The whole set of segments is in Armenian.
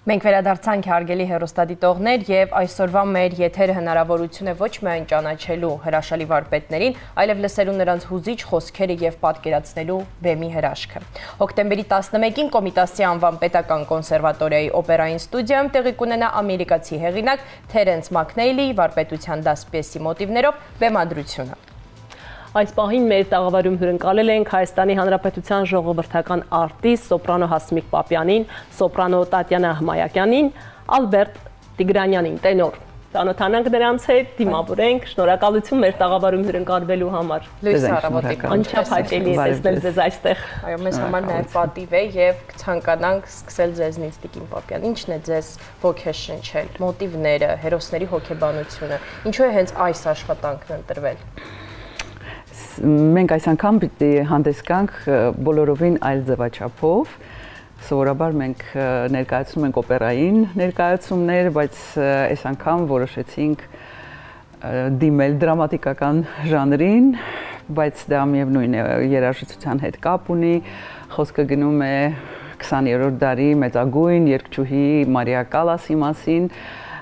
Մենք վերադարձանք հարգելի հեռուստադիտողներ եւ այսօրվա մեր եթերը հնարավորություն է ոչ միայն ճանաչելու հրաշալի վարպետներին, այլև լսելու նրանց հուզիչ խոսքերը եւ պատկերացնելու բեմի հրաշքը։ Հոկտեմբերի 11-ին Կոմիտասի անվան պետական կոնսերվատորիայի օպերային ստուդիայում տեղի կունենա ամերիկացի հեղինակ Թերենս Մաքնեյլի վարպետության դաս պիեսի մոտիվներով բեմադրությունը։ Այս պահին մեր տաղավարում հյուրընկալել ենք Հայաստանի Հանրապետության ժողովրդական արտիստ սոպրանո Հասմիկ Պապյանին, սոպրանո Տատյանա Հմայակյանին, Ալբերտ Տիգրանյանին, տենոր։ Ծանոթանանք նրանց հետ, դիմավորենք, շնորհակալություն մեր տաղավարում հյուրընկալվելու համար։ Լույս առավոտի անչափ հաճելի է տեսնել ձեզ այստեղ։ Այո, մեզ համար նաև պատիվ է եւ կցանկանանք սկսել ձեզնից Տիկին Պապյան։ Ինչն է ձեզ ոգեշնչել, մոտիվները, հերոսների հոգեբանությունը, ինչու է հենց այս աշխատանքն ընտրվել։ Մենք այս անգամ պիտի հանդես գանք բոլորովին այլ ձևաչափով, սովորաբար մենք ներկայացնում ենք օպերային ներկայացումներ, բայց այս անգամ որոշեցինք դիմել դրամատիկական ժանրին, բայց դա միևնույն է երաժշտության հետ կապ ունի, խոսքը գնում է 20-րդ դարի մեծագույն երգչուհի Մարիա Կալասի մասին,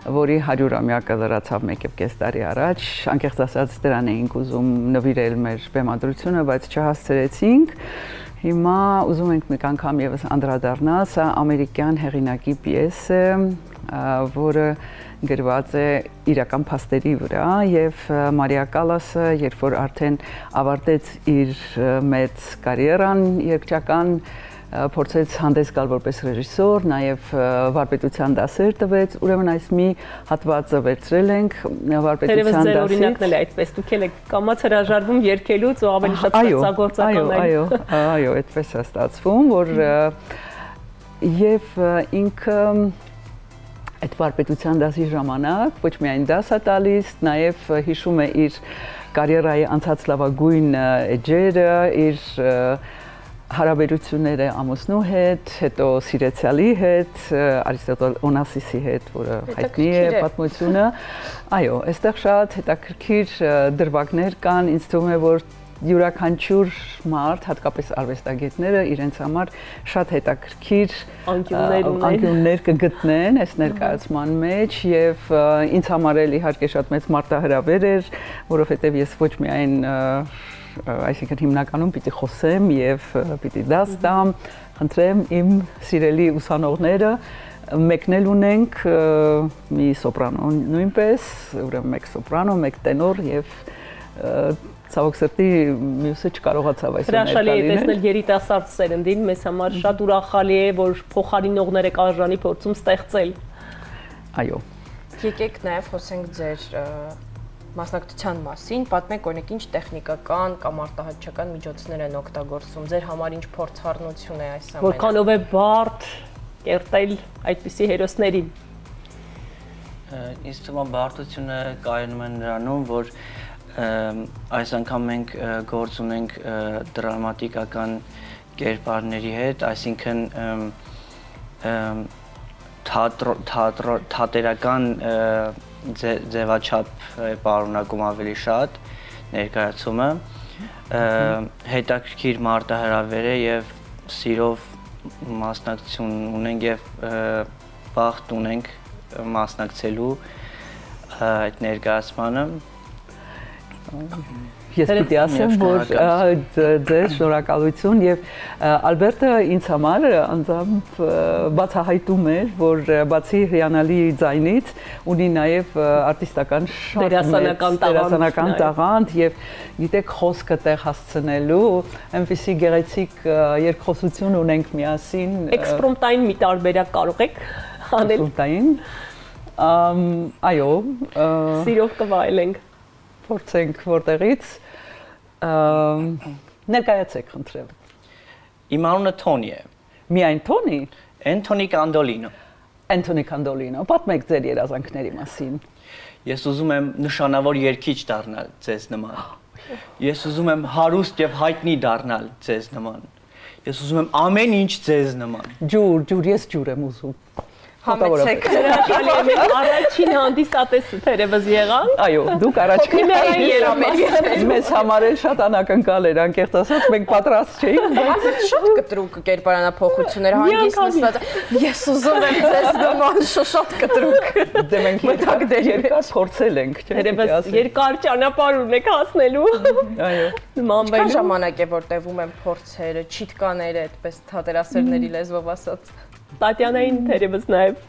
որի 100-ամյակը լրացավ 1.5 տարի առաջ, անկեղծ ասած դրան էինք ուզում նվիրել մեր բեմադրությունը, բայց չհասցրեցինք։ Հիմա ուզում ենք մեկ անգամ եւս անդրադառնալ, սա ամերիկյան հեղինակի պիես է, որը գրված է իրական փաստերի վրա եւ Մարիա Կալասը, երբ որ արդեն ավարտեց իր մեծ կարիերան երգչական, փորձեց հանդես գալ որպես ռեժիսոր, նաև վարպետության դասեր տվեց, ուրեմն այս մի հատվածը վերցրել ենք վարպետության դասից։ Օրինակն էլ է այդպես, դուք եք կամաց հրաժարվում երգելուց ու ավելի շատ ստեղծագործական այլ։ Այո, այդպես է ստացվում, որ եւ ինքը այդ վարպետության դասի ժամանակ ոչ միայն դաս է տալիս, նաև հիշում է իր կարիերայի անցած լավագույն էջերը, իր հարաբերությունները ամուսնու հետ, հետո սիրեցյալի հետ, Արիստոտել Օնասիսի հետ, որը հայտնի է պատմությունը։ Այո, այստեղ շատ հետաքրքիր դրվագներ կան, ինձ թվում է, որ յուրաքանչյուր մարդ, հատկապես արվեստագետները իրենց համար շատ հետաքրքիր անկյուններ կգտնեն այս ներկայացման մեջ եւ ինձ համար էլ իհարկե շատ մեծ մարտահրավեր էր, որովհետեւ ես ոչ միայն այսինքն հիմնականում պիտի խոսեմ եւ պիտի դաս տամ, խնդրեմ իմ սիրելի ուսանողները, մեկն էլ ունենք մի սոպրանո նույնպես, ուրեմն մեկ սոպրանո, մեկ տենոր եւ ցավոք սրտի մյուսը չկարողացավ այսօր ներկա լինել։ Հրաշալի է տեսնել երիտասարդ սերնդին, մեզ համար շատ ուրախալի է, որ փոխարինողներ եք արժանի փորձում ստեղծել։ Այո։ Եկեք նաեւ խոսենք ձեր մասնակցության մասին, պատմեք օրինակ ինչ տեխնիկական կամ արտահայտչական միջոցներ են օգտագործում, ձեր համար ինչ փորձառնություն է այս ամենը։ Որքանով է բարդ կերտել այդպիսի հերոսներին։ Ինձ թվում է բարդությունը կայանում է նրանում, որ այս անգամ մենք գործ ունենք դրամատիկական կերպարների հետ, այսինքն թատերական ձևաչափ պարունակում ավելի շատ ներկայացումը, հետաքրքիր մարտահրավեր է եւ սիրով մասնակցություն ունենք եւ բախտ ունենք մասնակցելու այդ ներկայացմանը։ Ես պիտի ասեմ, որ ձեզ շնորհակալություն եւ Ալբերտը ինձ համար անձամբ բացահայտում էր, որ բացի հիանալի ձայնից ունի նաեւ արտիստական դերասանական տաղանդ եւ գիտեք խոսքը տեղ հասցնելու այնպիսի գեղեցիկ երկխոսություն ունենք միասին։ Էքսպրոմտային մի տարբերակ կարող եք անել։ Էքսպրոմտային այո, սիրով կվայելենք։ Փորձենք որտեղից ներկայացեք խնդրեմ։ Իմ անունը Թոնի է։ Միայն Թոնի։ Անտոնի Կանդոլինո։ Անտոնի Կանդոլինո, պատմեք ձեր երազանքների մասին։ Ես ուզում եմ նշանավոր երգիչ դառնալ ձեզ նման։ Ես ուզում եմ հարուստ եւ հայտնի դառնալ ձեզ նման։ Ես ուզում եմ ամեն ինչ ձեզ նման։ Ջուր, ես ջուր եմ ուզում։ Համեցեք։ Առաջին հանդիսատեսը թերևս եղան։ Այո, դուք առաջին մեզ համար էլ շատ անակնկալ էր, անկեղծ ասած, մենք պատրաստ չէինք, բայց շատ կտրուկ կերպարանափոխություններ, հանգիստ նստած։ Ես ուզում եմ ձեզ նման շատ կտրուկ։ Դե մենք երկար փորձել ենք, չէ՞։ Թերևս երկար ճանապարհ ունեք հասնելու։ Այո։ Ինչքան ժամանակ է որ տևում են փորձերը, չիտկաները, այդպես թատերասերների լեզվով ասած։ Տատյանային թերևս նաև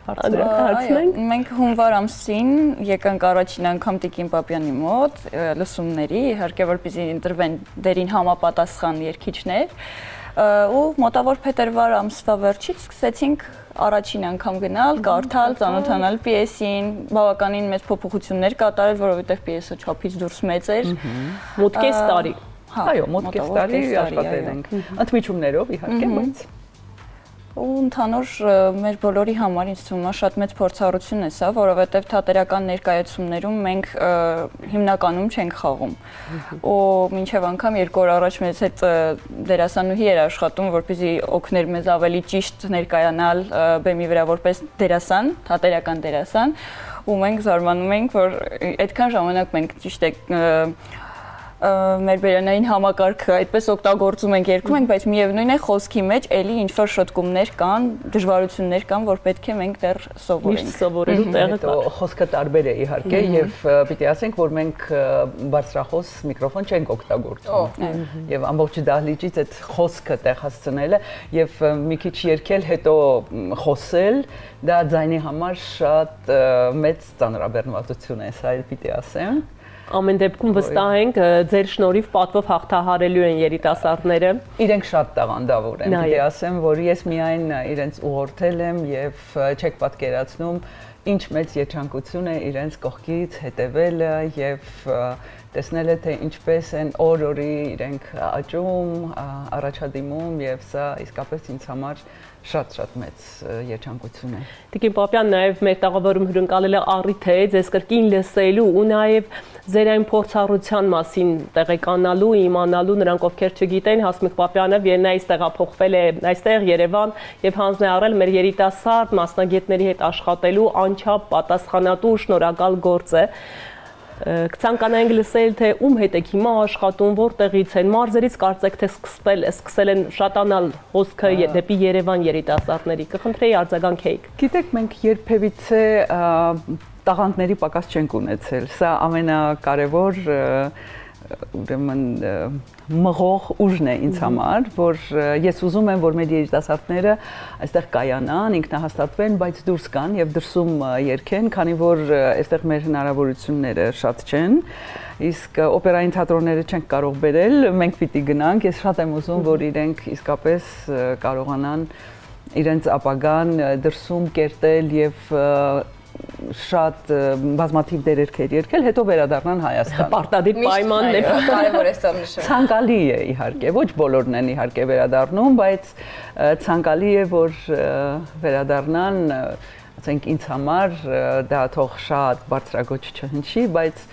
հարցնենք։ Մենք հունվար ամսին եկանք առաջին անգամ Տիկին Պապյանի մոտ լսումների, իհարկե որպեսզի ընտրվեն դերին համապատասխան երգիչներ, ու մոտավոր փետրվար ամսվա վերջից սկսեցինք առաջին անգամ գնալ, կարդալ, ծանոթանալ պիեսին, բավականին մեծ փոփոխություններ կատարել, որովհետև պիեսը չափից դուրս մեծ էր։ Մոտ կես տարի։ Այո, մոտ կես տարի աշխատել ենք։ Ընդմիջումներով իհարկե, բայց ու ընդհանուր մեր բոլորի համար ինձ թվում է շատ մեծ փորձառություն է սա, որովհետև թատերական ներկայացումներում մենք հիմնականում չենք խաղում։ Ու մինչև անգամ 2 օր առաջ մեզ հետ դերասանուհի էր աշխատում, որպեսզի օգներ մեզ ավելի ճիշտ ներկայանալ բեմի վրա որպես դերասան, թատերական դերասան, ու մենք զարմանում ենք, որ այդքան ժամանակ մենք ճիշտ է մեր բերանային համակարգը այդպես օգտագործում ենք, երգում ենք, բայց միևնույն է խոսքի մեջ էլի ինչ-որ շտկումներ կան, դժվարություններ կան, որ պետք է մենք դեռ սովորենք։ Միշտ սովորելու տեղը կա։ Խոսքը տարբեր է իհարկե, եւ պիտի ասենք, որ մենք բարձրախոս միկրոֆոն չենք օգտագործում։ Եվ ամբողջ դահլիճից այդ խոսքը տեղ հասցնելը եւ մի քիչ երգել, հետո խոսել, դա ձայնի համար շատ մեծ ծանրաբեռնվածություն է, սա էլ պիտի ասեմ։ Ամեն դեպքում վստահ ենք ձեր շնորհիվ պատվով հաղթահարելու են երիտասարդները։ Իրենք շատ տաղանդավոր են, պիտի ասեմ, որ ես միայն իրենց ուղղորդել եմ եւ չեք պատկերացնում ինչ մեծ երջանկություն է իրենց կողքից հետևելը եւ տեսնելը թե ինչպես են օր-օրի իրենք աճում, առաջադիմում եւ սա իսկապես ինձ համար շատ մեծ երջանկություն է։ Տիկին Պապյան նաև մեր տաղավարում հյուրընկալել է առիթ է ձեզ կրկին լսելու ու նաև ձեր այն փորձառության մասին տեղեկանալու, իմանալու, նրանք ովքեր չգիտեն, Հասմիկ Պապյանը Վիեննայից տեղափոխվել է այստեղ Երևան եւ հանձն է առել մեր երիտասարդ մասնագետների հետ աշխատելու անչափ պատասխանատու շնորհակալ գործ է։ Կցանկանայինք լսել, թե ում հետ եք հիմա աշխատում, որտեղից են, մարզերից կարծեք թե սկսել են շատանալ հոսքը դեպի Երևան երիտասարդների, կխնդրեի արձագանքեիք։ Գիտեք, մենք երբևիցե տաղանդների պակաս չենք ունեցել, սա ամենակարևոր ուրեմն մղող ուժն է ինձ համար, որ ես ուզում եմ, որ մեր երիտասարդները այստեղ կայանան, ինքնահաստատվեն, բայց դուրս գան եւ դրսում երգեն, քանի որ այստեղ մեր հնարավորությունները շատ չեն, իսկ օպերային թատրոնները չենք կարող բերել, մենք պիտի գնանք, ես շատ եմ ուզում, որ իրենք իսկապես կարողանան իրենց ապագան դրսում կերտել եւ շատ բազմաթիվ դերերքեր երգել, հետո վերադառնան Հայաստան։ Պարտադիր պայմանն է, կարևոր է սա նշել։ Ցանկալի է իհարկե, ոչ բոլորն են իհարկե վերադառնում, բայց ցանկալի է, որ վերադառնան, ասենք ինձ համար դա թող շատ բարձրագույն չհնչի, բայց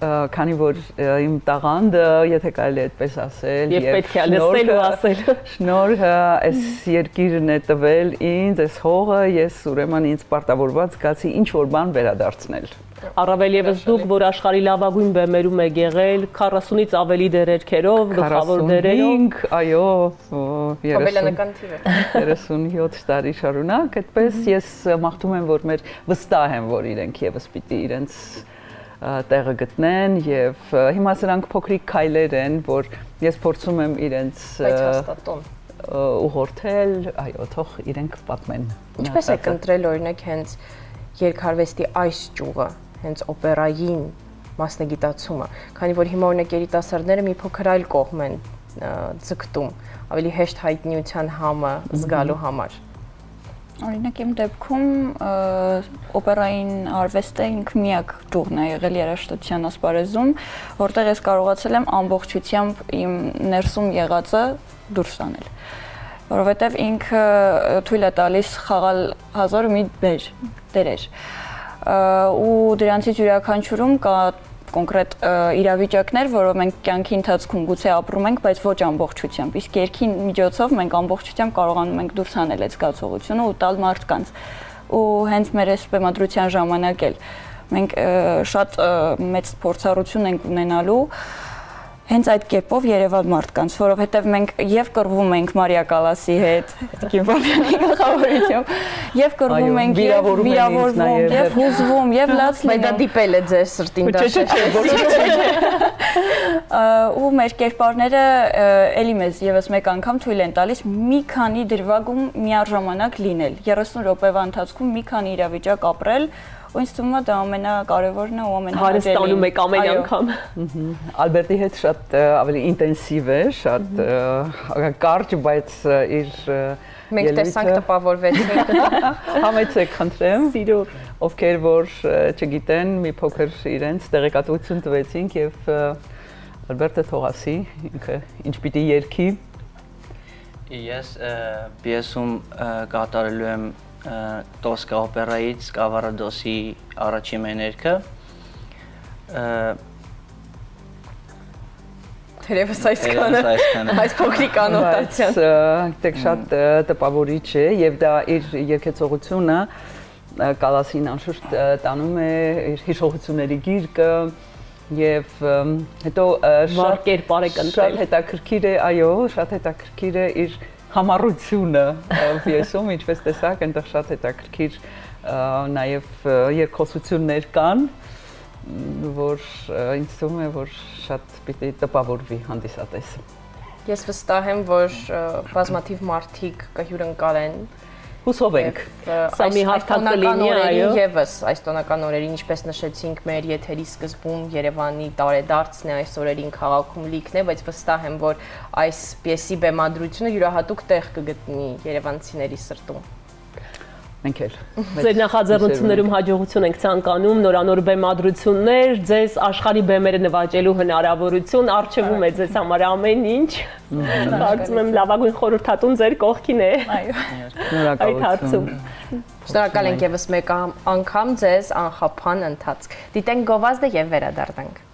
քանի որ իմ տաղանդը, եթե կարելի է այդպես ասել, եւ պետք է լսել ու ասել, շնորհը այս երկիրն է տվել ինձ, այս հողը, ես ուրեմն ինձ պարտավորված զգացի ինչ որ բան վերադարձնել։ Առավել եւս դուք, որ աշխարհի լավագույն բեմերում եք եղել, 40-ից ավելի դերերքերով, գլխավոր դերերով, այո, Հոբելյանական թիվ է։ 37 տարի շարունակ, այդպես ես մաղթում եմ, որ մեր վստահ եմ, որ իրենք եւս պիտի իրենց տեղը գտնեն եւ հիմա սրանք փոքրիկ քայլեր են, որ ես փորձում եմ իրենց ուղղորդել, այո, թող իրենք պատմեն։ Ինչպես եք ընտրել օրինակ հենց երգարվեստի այս ճյուղը, հենց օպերային մասնագիտացումը, քանի որ հիմա օրինակ երիտասարդները մի փոքր այլ կողմ են ձգտում, ավելի հեշտ հայտնիության համը զգալու համար։ Օրինակ իմ դեպքում օպերային արվեստը ինքը միակ ճյուղն է եղել երաժշտության ասպարեզում, որտեղ ես կարողացել եմ ամբողջությամբ իմ ներսում եղածը դուրս տանել, որովհետև ինքը թույլ է տալիս խաղալ հազար մի դերեր, ու դրանցից յուրաքանչյուրում կա կոնկրետ իրավիճակներ, որով մենք կյանքի ընթացքում գուցե ապրում ենք, բայց ոչ ամբողջությամբ։ Իսկ երգի միջոցով մենք ամբողջությամբ կարողանում ենք դուրս հանել այդ զգացողությունը ու տալ մարդկանց։ Ու հենց մեր այս բեմադրության ժամանակ էլ մենք շատ մեծ փորձառություն ենք ունենալու հենց այդ կերպով Երևան մարդկանց, որովհետև մենք եւ կռվում ենք Մարիա Կալասի հետ, Տիկին Պապյանի գլխավորությամբ, եւ կռվում ենք, վիրավորվում, եւ հուզվում, եւ լաց լինում։ Բայց դա դիպել է ձեր սրտին դա։ Ու մեր կերպարները էլի մեզ եւս մեկ անգամ թույլ են տալիս մի քանի դրվագում միաժամանակ լինել, 30 րոպեվա ընթացքում մի քանի իրավիճակ ապրել, ու ինձ թվում է դա ամենակարևորն է ու ամենահաճելին։ Հարստանում եք ամեն անգամ։ Ալբերտի հետ շատ ավելի ինտենսիվ է, շատ կարճ, բայց իր Մենք տեսանք տպավորվեցինք։ Համեցեք, խնդրեմ։ Սիրով։ Ովքեր որ չգիտեն, մի փոքր իրենց տեղեկատվություն տվեցինք եւ Ալբերտը թողասի, ինքը ինչ պիտի երգի։ Ես պիեսում կատարելու եմ Տոսկա օպերայից Սկավառադոսի առաջին մեներքը։ Թերևս այսքանը, այս փոքրիկ անոտացիան։ Դեք շատ տպավորիչ է եւ դա իր երգեցողությունը Կալասին անշուշտ տանում է իր հիշողությունների գիրկը եւ հետո շատ կերպար է կնտրել։ Շատ հետաքրքիր է, այո, շատ հետաքրքիր է իր համառությունը պիեսում, ինչպես տեսակ, այնտեղ շատ հետաքրքիր նաև երկխոսություններ կան, որ ինձ թվում է, որ շատ պիտի տպավորվի հանդիսատեսը։ Ես վստահ եմ, որ բազմաթիվ մարդիկ կհյուրընկալեն Հուսով ենք։ Սա մի հարթակ կլինի, այո։ Եվս այս տոնական օրերին, ինչպես նշեցինք, մեր եթերի սկզբում Երևանի տարեդարձն է, այս օրերին քաղաքում լիքն է, բայց վստահ եմ, որ այս պիեսի բեմադրությունը յուրահատուկ տեղ կգտնի երևանցիների սրտում։ Մենք էլ։ Ձեր նախաձեռնություններում հաջողություն ենք ցանկանում, նորանոր բեմադրություններ, ձեզ աշխարհի բեմերը նվաճելու հնարավորություն, արժևում է ձեզ համար ամեն ինչ։ Կարծում եմ լավագույն խորհրդատուն ձեր կողքին է։ Այո։ Այդ հարցում։ Շնորհակալ ենք եւս մեկ անգամ ձեզ անխափան ընթացք։ Դիտենք գովազդը եւ վերադառնանք։